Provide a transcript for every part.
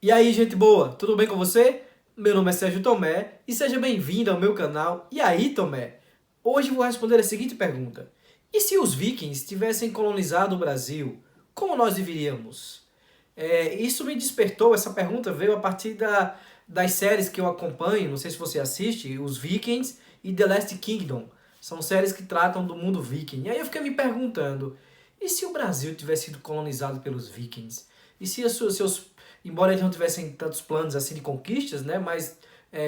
E aí, gente boa, tudo bem com você? Meu nome é Sérgio Tomé e seja bem-vindo ao meu canal. E aí, Tomé? Hoje vou responder a seguinte pergunta: e se os vikings tivessem colonizado o Brasil, como nós viveríamos? Isso me despertou, essa pergunta veio a partir das séries que eu acompanho, não sei se você assiste, os Vikings e The Last Kingdom. São séries que tratam do mundo viking. E aí eu fiquei me perguntando, e se o Brasil tivesse sido colonizado pelos vikings? E se embora eles não tivessem tantos planos assim de conquistas, né, mas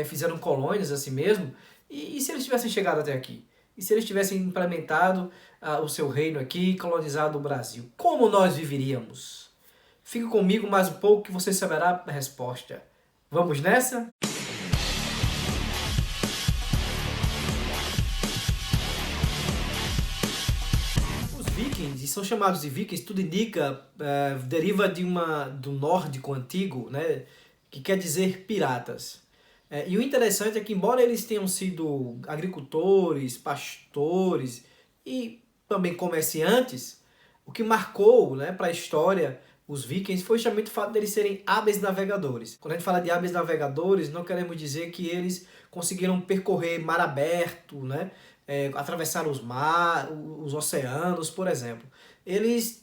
fizeram colônias assim mesmo, e se eles tivessem chegado até aqui? E se eles tivessem implementado o seu reino aqui, colonizado o Brasil? Como nós viveríamos? Fique comigo mais um pouco que você saberá a resposta. Vamos nessa? Os vikings, e são chamados de vikings, tudo indica, deriva do nórdico antigo, né, que quer dizer piratas. E o interessante é que, embora eles tenham sido agricultores, pastores e também comerciantes, o que marcou, né, para a história os vikings foi justamente o fato deles serem hábeis navegadores. Quando a gente fala de hábeis navegadores, não queremos dizer que eles conseguiram percorrer mar aberto, né, atravessar os oceanos, por exemplo.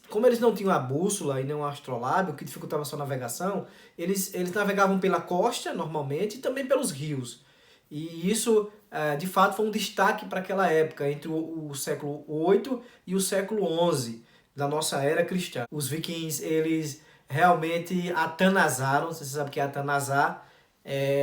Como eles não tinham a bússola e nem o astrolábio, que dificultava a sua navegação, eles navegavam pela costa, normalmente, e também pelos rios. E isso, de fato, foi um destaque para aquela época, entre o século VIII e o século XI da nossa era cristã. Os vikings, eles realmente atanasaram, você sabe o que é atanasar,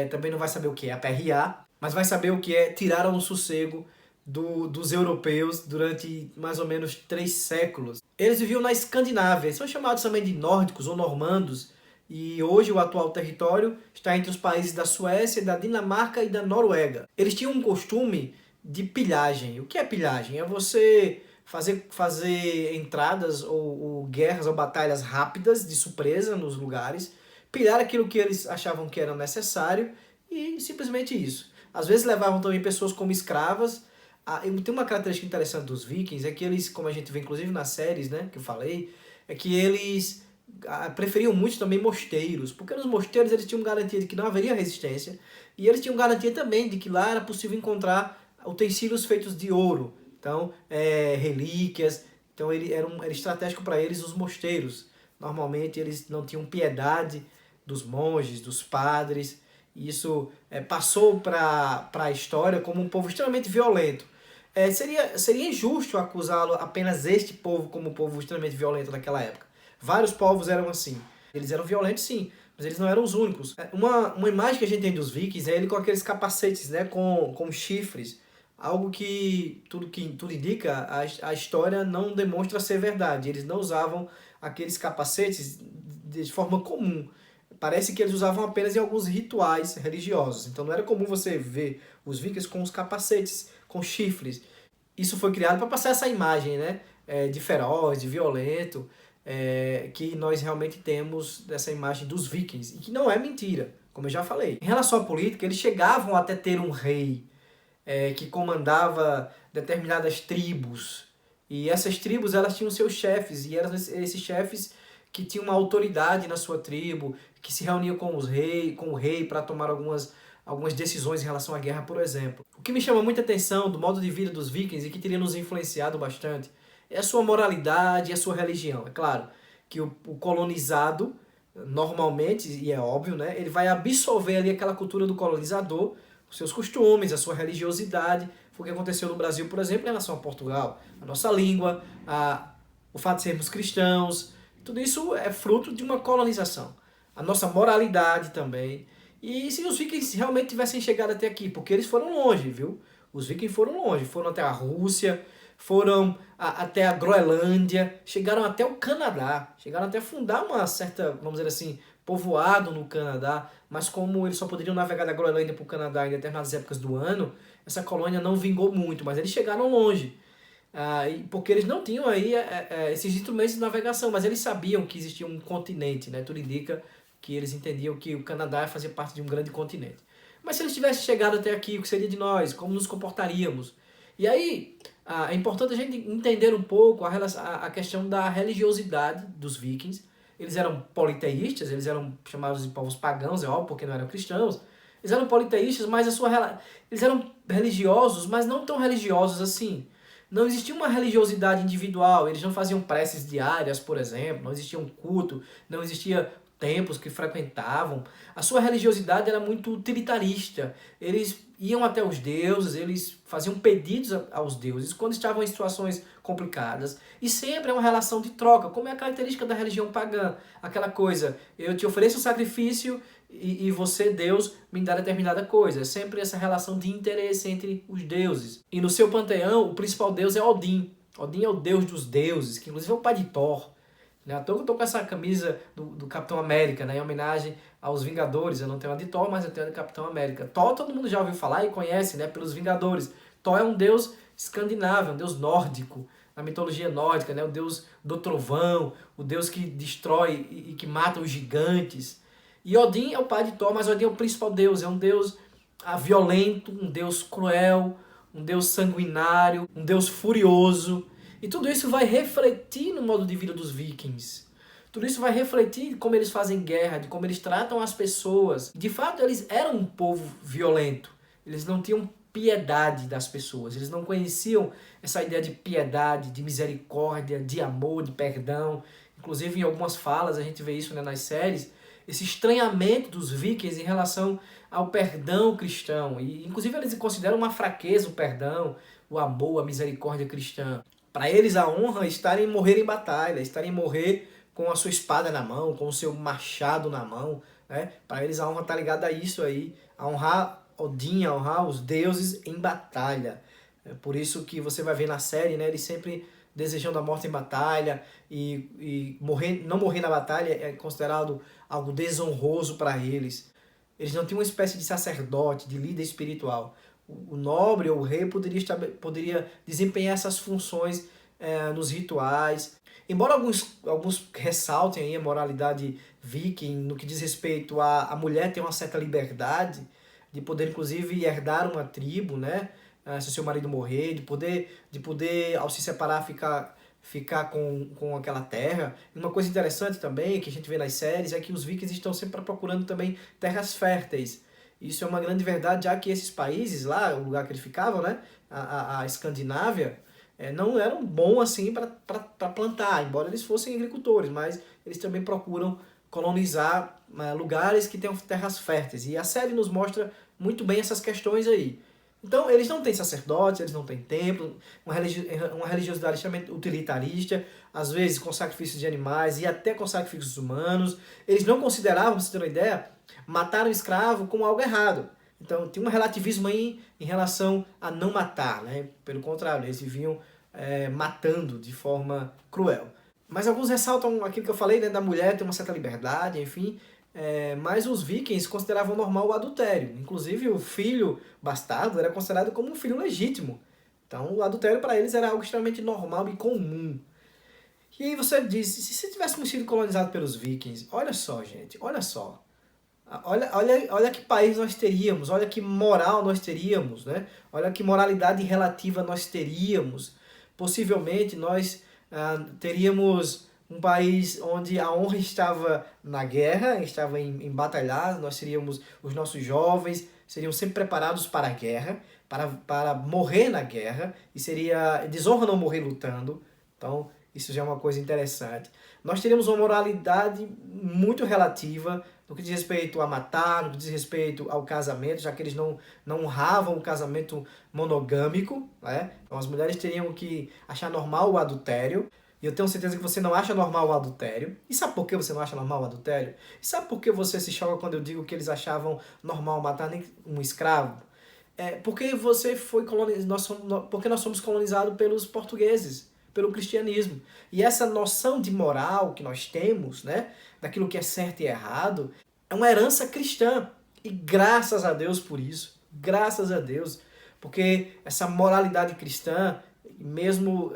também não vai saber o que é aperrear, mas vai saber o que é tiraram o sossego dos europeus durante mais ou menos 3 séculos. Eles viviam na Escandinávia, são chamados também de nórdicos ou normandos, e hoje o atual território está entre os países da Suécia, da Dinamarca e da Noruega. Eles tinham um costume de pilhagem. O que é pilhagem? É você fazer entradas ou guerras ou batalhas rápidas de surpresa nos lugares, pilhar aquilo que eles achavam que era necessário e simplesmente isso. Às vezes levavam também pessoas como escravas. Tem uma característica interessante dos vikings, é que eles, como a gente vê inclusive nas séries, né, que eu falei, é que eles preferiam muito também mosteiros, porque nos mosteiros eles tinham garantia de que não haveria resistência, e eles tinham garantia também de que lá era possível encontrar utensílios feitos de ouro, então relíquias, então era estratégico para eles os mosteiros. Normalmente eles não tinham piedade dos monges, dos padres, e isso passou para a história como um povo extremamente violento. Seria injusto acusá-lo apenas este povo como um povo extremamente violento naquela época. Vários povos eram assim. Eles eram violentos, sim, mas eles não eram os únicos. Uma imagem que a gente tem dos vikings é ele com aqueles capacetes, né, com chifres. Algo que tudo indica, a história não demonstra ser verdade. Eles não usavam aqueles capacetes de forma comum. Parece que eles usavam apenas em alguns rituais religiosos. Então não era comum você ver os vikings com os capacetes, com chifres. Isso foi criado para passar essa imagem, né, de feroz, de violento, que nós realmente temos dessa imagem dos vikings, e que não é mentira, como eu já falei. Em relação à política, eles chegavam até ter um rei que comandava determinadas tribos, e essas tribos elas tinham seus chefes, e eram esses chefes que tinham uma autoridade na sua tribo, que se reuniam com o rei para tomar algumas decisões em relação à guerra, por exemplo. O que me chama muita atenção do modo de vida dos vikings e que teria nos influenciado bastante é a sua moralidade e a sua religião. É claro que o colonizado, normalmente, e é óbvio, né, ele vai absorver ali aquela cultura do colonizador, os seus costumes, a sua religiosidade. Foi o que aconteceu no Brasil, por exemplo, em relação a Portugal. A nossa língua, o fato de sermos cristãos, tudo isso é fruto de uma colonização. A nossa moralidade também. E se os vikings realmente tivessem chegado até aqui, porque eles foram longe, viu? Os vikings foram longe, foram até a Rússia, foram até a Groenlândia, chegaram até o Canadá, chegaram até a fundar uma certa, vamos dizer assim, povoado no Canadá, mas como eles só poderiam navegar da Groenlândia para o Canadá em determinadas épocas do ano, essa colônia não vingou muito, mas eles chegaram longe. Porque eles não tinham aí esses instrumentos de navegação, mas eles sabiam que existia um continente, né? Tudo indica que eles entendiam que o Canadá fazia parte de um grande continente. Mas se eles tivessem chegado até aqui, o que seria de nós? Como nos comportaríamos? E aí, é importante a gente entender um pouco a questão da religiosidade dos vikings, eles eram politeístas, eles eram chamados de povos pagãos, é óbvio, porque não eram cristãos. Eles eram politeístas, mas eles eram religiosos, mas não tão religiosos assim. Não existia uma religiosidade individual, eles não faziam preces diárias, por exemplo, não existia um culto, não existia templos que frequentavam. A sua religiosidade era muito utilitarista. Eles iam até os deuses, eles faziam pedidos aos deuses quando estavam em situações complicadas. E sempre é uma relação de troca, como é a característica da religião pagã. Aquela coisa, eu te ofereço um sacrifício e você, Deus, me dá determinada coisa. É sempre essa relação de interesse entre os deuses. E no seu panteão, o principal deus é Odin. Odin é o deus dos deuses, que inclusive é o pai de Thor. À toa que eu tô com essa camisa do Capitão América, né, em homenagem aos Vingadores. Eu não tenho a de Thor, mas eu tenho a do Capitão América. Thor todo mundo já ouviu falar e conhece, né, pelos Vingadores. Thor é um deus escandinavo, um deus nórdico, na mitologia nórdica, né, o deus do trovão, o deus que destrói e que mata os gigantes. E Odin é o pai de Thor, mas Odin é o principal deus, é um deus violento, um deus cruel, um deus sanguinário, um deus furioso. E tudo isso vai refletir no modo de vida dos vikings. Tudo isso vai refletir de como eles fazem guerra, de como eles tratam as pessoas. De fato, eles eram um povo violento. Eles não tinham piedade das pessoas. Eles não conheciam essa ideia de piedade, de misericórdia, de amor, de perdão. Inclusive, em algumas falas, a gente vê isso, né, nas séries, esse estranhamento dos vikings em relação ao perdão cristão. E, inclusive, eles consideram uma fraqueza o perdão, o amor, a misericórdia cristã. Para eles a honra está em morrer em batalha, está em morrer com a sua espada na mão, com o seu machado na mão, né? Para eles a honra está ligada a isso aí, a honrar Odin, a honrar os deuses em batalha. É por isso que você vai ver na série, né? Eles sempre desejando a morte em batalha e não morrer na batalha é considerado algo desonroso para eles. Eles não tinham uma espécie de sacerdote, de líder espiritual. O nobre ou o rei poderia desempenhar essas funções nos rituais. Embora alguns ressaltem aí a moralidade viking no que diz respeito a mulher ter uma certa liberdade de poder inclusive herdar uma tribo, né? Se o seu marido morrer, de poder ao se separar ficar com aquela terra. E uma coisa interessante também que a gente vê nas séries é que os vikings estão sempre procurando também terras férteis. Isso é uma grande verdade, já que esses países lá, o lugar que eles ficavam, né, a Escandinávia, não eram bons assim para plantar, embora eles fossem agricultores, mas eles também procuram colonizar lugares que tenham terras férteis. E a série nos mostra muito bem essas questões aí. Então, eles não têm sacerdotes, eles não têm templo, uma religiosidade extremamente utilitarista, às vezes com sacrifícios de animais e até com sacrifícios humanos. Eles não consideravam, pra você ter uma ideia, matar um escravo como algo errado. Então, tinha um relativismo aí em relação a não matar, né? Pelo contrário, eles viviam matando de forma cruel. Mas alguns ressaltam aquilo que eu falei, né, da mulher ter uma certa liberdade, enfim. Mas os vikings consideravam normal o adultério. Inclusive, o filho bastardo era considerado como um filho legítimo. Então, o adultério para eles era algo extremamente normal e comum. E aí você diz, se tivéssemos sido colonizados pelos vikings, olha só, gente, olha só. Olha que país nós teríamos, olha que moral nós teríamos, né? Olha que moralidade relativa nós teríamos. Possivelmente nós teríamos um país onde a honra estava na guerra, estava em batalhar, nós seríamos, os nossos jovens seriam sempre preparados para a guerra, para morrer na guerra, e seria desonra não morrer lutando. Então, isso já é uma coisa interessante. Nós teríamos uma moralidade muito relativa no que diz respeito a matar, no que diz respeito ao casamento, já que eles não honravam o casamento monogâmico, né? Então as mulheres teriam que achar normal o adultério. E eu tenho certeza que você não acha normal o adultério. E sabe por que você não acha normal o adultério? E sabe por que você se choca quando eu digo que eles achavam normal matar um escravo? Porque você foi colonizado, porque nós somos colonizados pelos portugueses, pelo cristianismo. E essa noção de moral que nós temos, né, daquilo que é certo e errado, é uma herança cristã. E graças a Deus por isso. Graças a Deus. Porque essa moralidade cristã, mesmo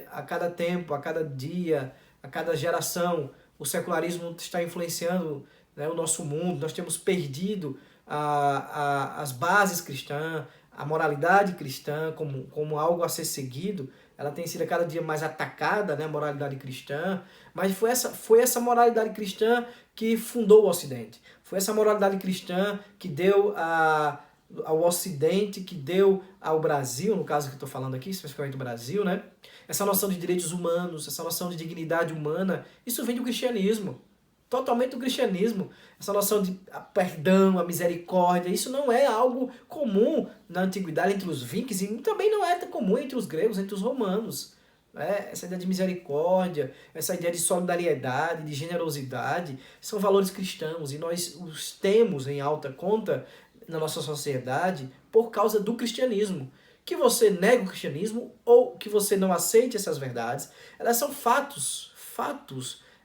a cada tempo, a cada dia, a cada geração, o secularismo está influenciando, né, o nosso mundo. Nós temos perdido as bases cristãs, a moralidade cristã como algo a ser seguido, ela tem sido cada dia mais atacada, né, a moralidade cristã, mas foi essa moralidade cristã que fundou o Ocidente. Foi essa moralidade cristã que deu ao Ocidente, que deu ao Brasil, no caso que eu estou falando aqui, especificamente do Brasil, né? Essa noção de direitos humanos, essa noção de dignidade humana, isso vem do cristianismo. Totalmente do cristianismo. Essa noção de perdão, a misericórdia, isso não é algo comum na antiguidade entre os vikings e também não é tão comum entre os gregos, entre os romanos. Essa ideia de misericórdia, essa ideia de solidariedade, de generosidade, são valores cristãos e nós os temos em alta conta na nossa sociedade por causa do cristianismo. Que você negue o cristianismo ou que você não aceite essas verdades, elas são fatos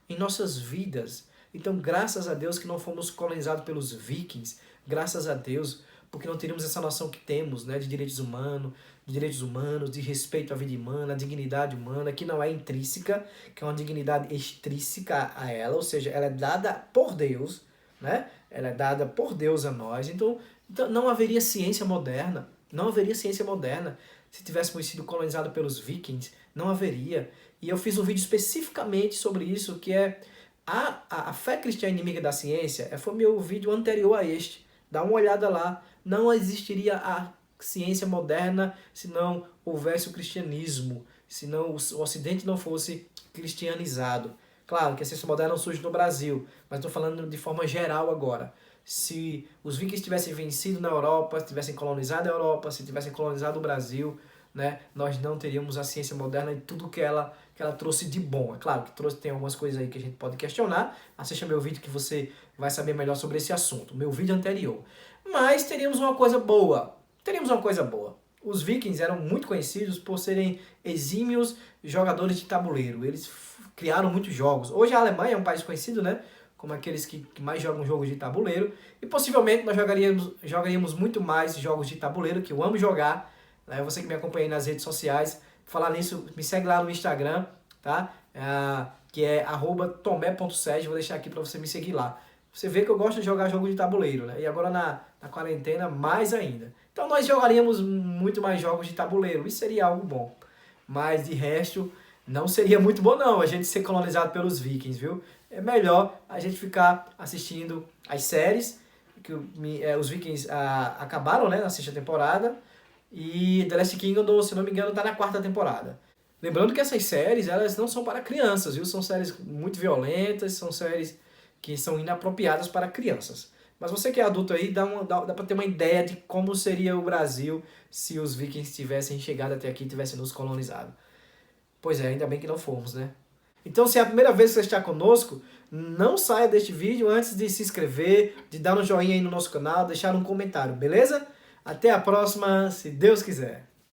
em nossas vidas. Então, graças a Deus que não fomos colonizados pelos vikings, graças a Deus, porque não teríamos essa noção que temos, né, de direitos humanos, de respeito à vida humana, à dignidade humana, que não é intrínseca, que é uma dignidade extrínseca a ela, ou seja, ela é dada por Deus, né? Ela é dada por Deus a nós. Então não haveria ciência moderna, se tivéssemos sido colonizados pelos vikings, não haveria. E eu fiz um vídeo especificamente sobre isso, que é a fé cristã inimiga da ciência. Foi meu vídeo anterior a este. Dá uma olhada lá. Não existiria a ciência moderna se não houvesse o cristianismo, se não o Ocidente não fosse cristianizado. Claro que a ciência moderna não surge no Brasil, mas estou falando de forma geral agora. Se os vikings tivessem vencido na Europa, se tivessem colonizado a Europa, se tivessem colonizado o Brasil, né, nós não teríamos a ciência moderna e tudo que ela trouxe de bom. É claro que tem algumas coisas aí que a gente pode questionar. Assista meu vídeo que você vai saber melhor sobre esse assunto, meu vídeo anterior. Mas teríamos uma coisa boa. Os vikings eram muito conhecidos por serem exímios jogadores de tabuleiro. Eles criaram muitos jogos. Hoje a Alemanha é um país conhecido, né, como aqueles que mais jogam jogos de tabuleiro. E possivelmente nós jogaríamos muito mais jogos de tabuleiro, que eu amo jogar. Você que me acompanha aí nas redes sociais, falar nisso, me segue lá no Instagram, tá? Que é @tomé.seg, vou deixar aqui para você me seguir lá. Você vê que eu gosto de jogar jogo de tabuleiro, né? E agora na quarentena, mais ainda. Então nós jogaríamos muito mais jogos de tabuleiro, isso seria algo bom. Mas de resto, não seria muito bom não, a gente ser colonizado pelos vikings, viu? É melhor a gente ficar assistindo as séries, que os vikings acabaram, né, na 6ª temporada, e The Last Kingdom, se não me engano, está na 4ª temporada. Lembrando que essas séries, elas não são para crianças, viu? São séries muito violentas, são séries que são inapropriadas para crianças. Mas você que é adulto aí, dá para ter uma ideia de como seria o Brasil se os vikings tivessem chegado até aqui e tivessem nos colonizado. Pois é, ainda bem que não fomos, né? Então, se é a primeira vez que você está conosco, não saia deste vídeo antes de se inscrever, de dar um joinha aí no nosso canal, deixar um comentário, beleza? Até a próxima, se Deus quiser.